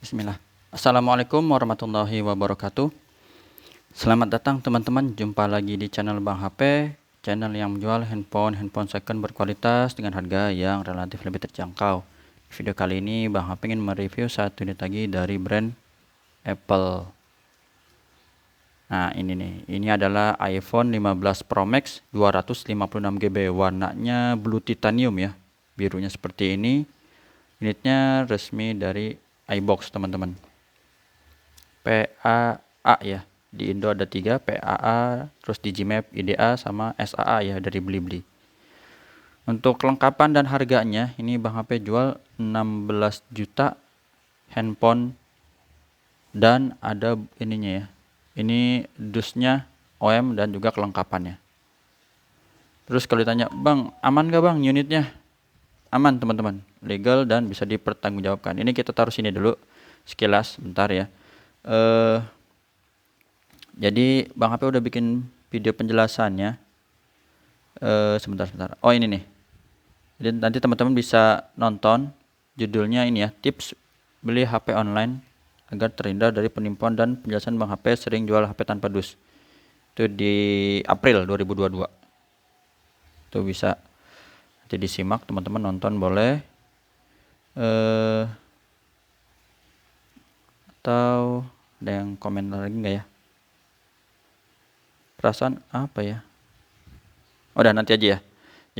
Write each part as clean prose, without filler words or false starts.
Bismillah. Assalamualaikum warahmatullahi wabarakatuh. Selamat datang teman-teman, jumpa lagi di channel Bang HP, channel yang menjual handphone second berkualitas dengan harga yang relatif lebih terjangkau. Di video kali ini Bang HP ingin mereview satu unit lagi dari brand Apple. Nah ini nih, ini adalah iPhone 15 Pro Max 256 GB, warnanya blue titanium ya, birunya seperti ini. Unitnya resmi dari iBox teman-teman. PAA ya, di Indo ada 3, PAA, terus Digimap, IDA, sama SAA ya dari Blibli. Untuk kelengkapan dan harganya, ini Bang HP jual 16 juta handphone dan ada ininya ya. Ini dusnya, OEM dan juga kelengkapannya. Terus kalau ditanya, Bang, aman gak Bang unitnya? Aman teman-teman, legal dan bisa dipertanggungjawabkan. Ini kita taruh sini dulu sekilas, bentar ya. Jadi Bang HP udah bikin video penjelasannya. Sebentar. Oh ini nih. Jadi nanti teman-teman bisa nonton. Judulnya ini ya, tips beli HP online agar terhindar dari penipuan dan penjelasan Bang HP sering jual HP tanpa dus. Itu di April 2022. Itu bisa nanti disimak, teman-teman nonton boleh. Atau ada yang komen lagi nggak ya? Perasaan apa ya? Udah nanti aja ya.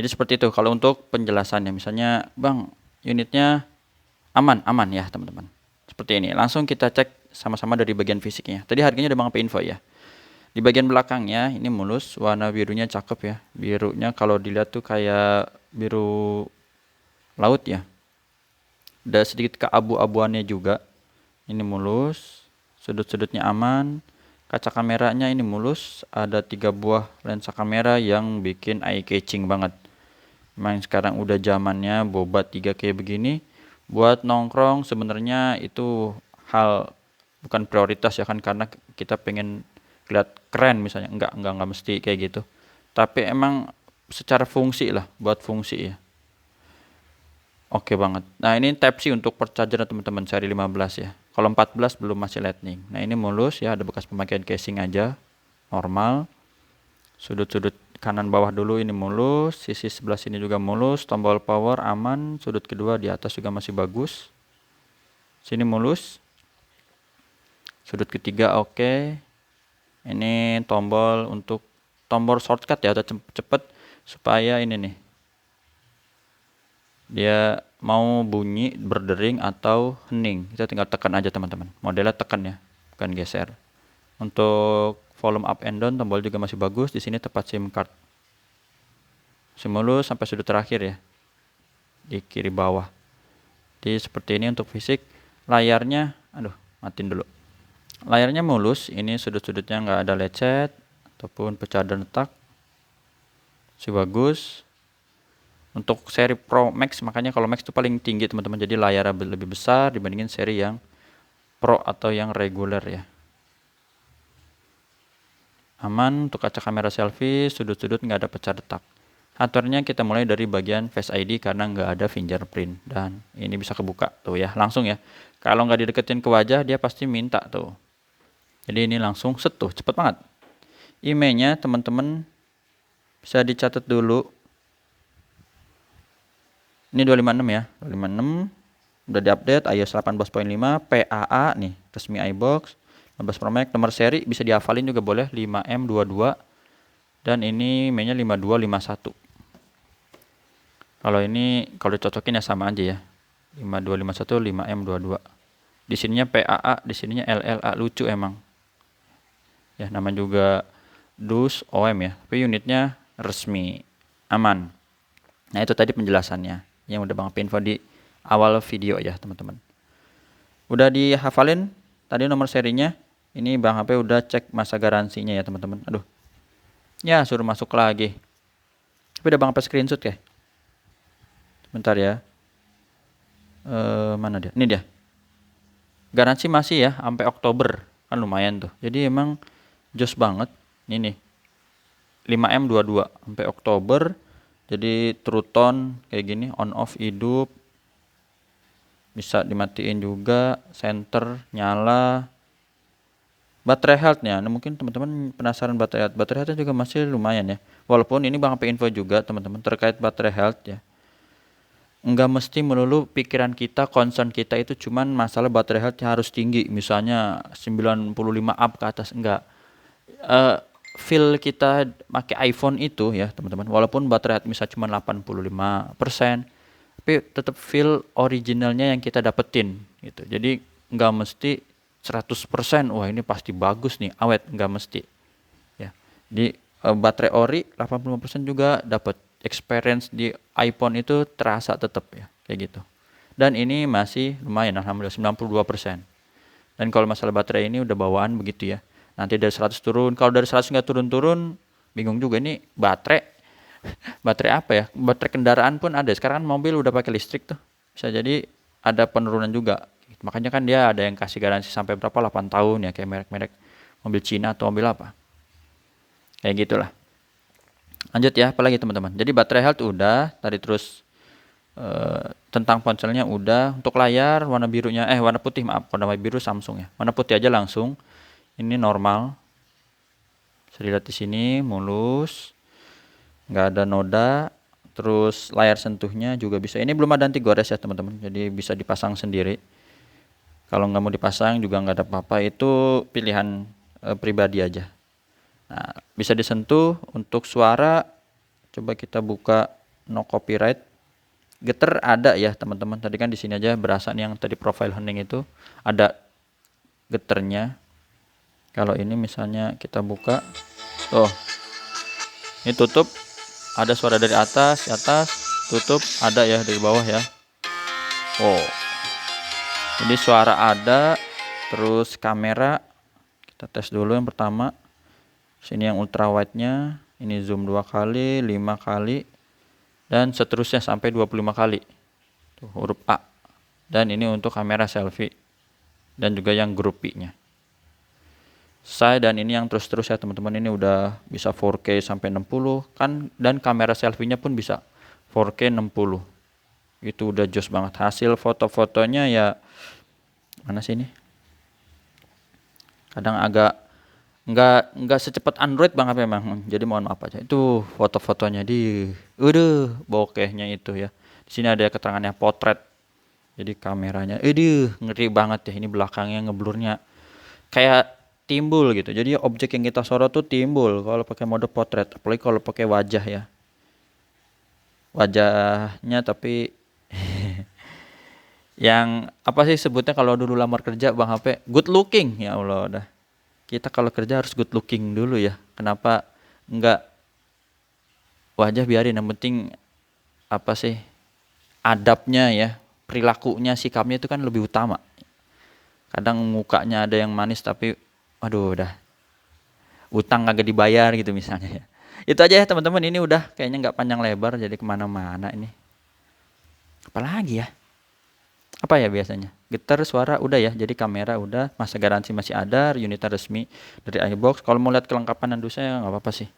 Jadi seperti itu. Kalau untuk penjelasannya, misalnya Bang, unitnya aman ya teman-teman. Seperti ini. Langsung kita cek sama-sama dari bagian fisiknya. Tadi harganya udah Bang HP info ya. Di bagian belakangnya ini mulus, warna birunya cakep ya. Birunya kalau dilihat tuh kayak biru laut ya. Ada sedikit keabu-abuannya juga. Ini mulus, sudut-sudutnya aman. Kaca kameranya ini mulus, ada 3 buah lensa kamera yang bikin eye catching banget. Memang sekarang udah zamannya bobat 3 kayak begini. Buat nongkrong sebenarnya itu hal bukan prioritas ya kan, karena kita pengen lihat keren misalnya. Enggak mesti kayak gitu. Tapi emang secara fungsi lah, buat fungsi ya. Oke banget. Nah ini Type-C untuk percharger teman-teman seri 15 ya. Kalau 14 belum, masih lightning. Nah ini mulus ya, ada bekas pemakaian casing aja, normal. Sudut-sudut kanan bawah dulu ini mulus, sisi sebelah sini juga mulus, tombol power aman, sudut kedua di atas juga masih bagus. Sini mulus. Sudut ketiga oke. Ini tombol untuk tombol shortcut ya, udah cepet supaya ini nih. Dia mau bunyi, berdering atau hening, kita tinggal tekan aja teman-teman. Modelnya tekan ya, bukan geser. Untuk volume up and down tombol juga masih bagus. Di sini tepat SIM card. Mulus sampai sudut terakhir ya, di kiri bawah. Jadi seperti ini untuk fisik. Layarnya, matiin dulu. Layarnya mulus. Ini sudut-sudutnya nggak ada lecet ataupun pecah dan retak. Masih bagus. Untuk seri Pro Max, makanya kalau Max itu paling tinggi teman-teman, jadi layarnya lebih besar dibandingin seri yang Pro atau yang reguler ya. Aman untuk kaca kamera selfie, sudut-sudut nggak ada pecah retak. Hardware-nya kita mulai dari bagian Face ID karena nggak ada fingerprint, dan ini bisa kebuka tuh ya, langsung ya. Kalau nggak dideketin ke wajah dia pasti minta tuh. Jadi ini langsung set tuh, cepet banget. IMEI-nya teman-teman bisa dicatat dulu. Ini 256 ya, 256 udah diupdate iOS 18.5, PAA nih, resmi iBox. 15 Pro Max, nomor seri bisa dihafalin juga boleh, 5M22, dan ini mainnya 5251. Kalau ini kalau dicocokin ya sama aja ya, 5251 5M22. Di sininya PAA, di sininya LLA, lucu emang ya, nama juga dus OEM ya, tapi unitnya resmi, aman. Nah itu tadi penjelasannya yang udah Bang info di awal video ya teman-teman. Udah dihafalin tadi nomor serinya. Ini Bang HP udah cek masa garansinya ya teman-teman. Ya suruh masuk lagi. Tapi udah Bang HP screenshot ya. Bentar ya. Mana dia? Ini dia. Garansi masih ya sampai Oktober. Kan lumayan tuh. Jadi emang jos banget. Ini nih. 5M22 sampai Oktober. Jadi true tone kayak gini, on off hidup. Bisa dimatiin juga, center nyala. Baterai health-nya, nah mungkin teman-teman penasaran baterai health juga masih lumayan ya. Walaupun ini Bang HP info juga teman-teman terkait baterai health ya. Enggak mesti melulu pikiran kita, concern kita itu cuman masalah baterai health harus tinggi, misalnya 95 up ke atas, enggak. Feel kita pakai iPhone itu ya teman-teman, walaupun baterai health misalnya cuma 85%, tapi tetap feel originalnya yang kita dapetin gitu. Jadi enggak mesti 100%, wah ini pasti bagus nih, awet, enggak mesti. Ya. Di baterai ori 85% juga dapat experience di iPhone itu terasa tetap ya, kayak gitu. Dan ini masih lumayan alhamdulillah 92%. Dan kalau masalah baterai ini udah bawaan begitu ya. Nanti dari 100 turun, kalau dari 100 nggak turun-turun, bingung juga ini baterai. Baterai apa ya? Baterai kendaraan pun ada. Sekarang kan mobil udah pakai listrik tuh. Bisa jadi ada penurunan juga. Makanya kan dia ada yang kasih garansi sampai berapa 8 tahun ya, kayak merek-merek mobil Cina atau mobil apa. Kayak gitulah. Lanjut ya, apalagi teman-teman. Jadi baterai health udah, tadi terus tentang ponselnya udah. Untuk layar warna birunya warna putih, maaf, warna biru Samsung ya. Warna putih aja langsung. Ini normal. Bisa dilihat di sini mulus. Nggak ada noda. Terus layar sentuhnya juga bisa. Ini belum ada anti gores ya teman-teman. Jadi bisa dipasang sendiri. Kalau nggak mau dipasang juga nggak ada apa-apa, itu pilihan pribadi aja. Nah, bisa disentuh. Untuk suara, coba kita buka no copyright. Getar ada ya teman-teman. Tadi kan di sini aja berasa nih yang tadi profile hening itu ada getarnya. Kalau ini misalnya kita buka, ini tutup, ada suara dari atas, tutup, ada ya dari bawah ya. Jadi suara ada, terus kamera kita tes dulu yang pertama. Sini yang ultra wide-nya, ini zoom 2 kali, 5 kali, dan seterusnya sampai 25 kali. Tuh, huruf A. Dan ini untuk kamera selfie dan juga yang grupinya. Dan ini yang terus-terus ya teman-teman, ini udah bisa 4K sampai 60 kan, dan kamera selfie-nya pun bisa 4K 60. Itu udah jos banget. Hasil foto-fotonya ya mana sih ini? Kadang agak nggak secepat Android banget memang. Jadi mohon maaf aja. Itu foto-fotonya bokehnya itu ya. Di sini ada keterangannya potret. Jadi kameranya ngeri banget ya, ini belakangnya ngeblurnya kayak timbul gitu. Jadi objek yang kita sorot tuh timbul kalau pakai mode potret, apalagi kalau pakai wajah ya. Wajahnya tapi yang apa sih sebutnya kalau dulu lamar kerja Bang HP, good looking. Ya Allah, udah. Kita kalau kerja harus good looking dulu ya. Kenapa enggak wajah biarin, yang penting apa sih adabnya ya, perilakunya, sikapnya itu kan lebih utama. Kadang mukanya ada yang manis tapi aduh udah utang kagak dibayar gitu misalnya ya. Itu aja ya teman-teman, ini udah kayaknya nggak panjang lebar jadi kemana-mana ini. Apalagi ya? Apa ya biasanya? Getar, suara udah ya, jadi kamera udah, masa garansi masih ada, unitnya resmi dari iBox. Kalau mau lihat kelengkapan andusnya nggak apa-apa sih.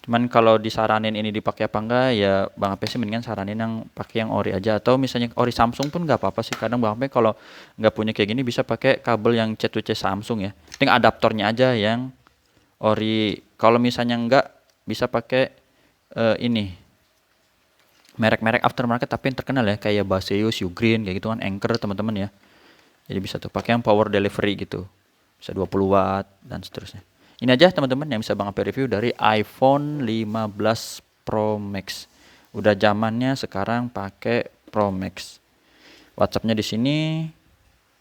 Cuman kalau disaranin ini dipakai apa enggak ya Bang HP sih mendingan saranin yang pakai yang ori aja, atau misalnya ori Samsung pun nggak apa-apa sih. Kadang Bang HP kalau nggak punya kayak gini bisa pakai kabel yang C2C Samsung ya. Penting adaptornya aja yang ori. Kalau misalnya enggak bisa pakai ini merek-merek aftermarket tapi yang terkenal ya, kayak Baseus, Ugreen kayak gitu kan, Anchor teman-teman ya. Jadi bisa tuh pakai yang power delivery gitu. Bisa 20 watt dan seterusnya. Ini aja teman-teman yang bisa Bang HP review dari iPhone 15 Pro Max. Udah zamannya sekarang pakai Pro Max. WhatsApp-nya di sini.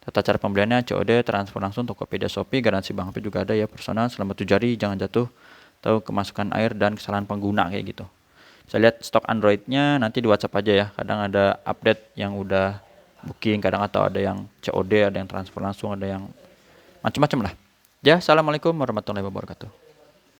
Tata cara pembeliannya COD, transfer langsung, Tokopedia, Shopee, garansi Bang HP juga ada ya, personal, selama 7 hari, jangan jatuh, tahu kemasukan air dan kesalahan pengguna kayak gitu. Bisa lihat stok Android-nya nanti di WhatsApp aja ya. Kadang ada update yang udah booking, kadang atau ada yang COD, ada yang transfer langsung, ada yang macam-macam lah. Ya, assalamualaikum warahmatullahi wabarakatuh.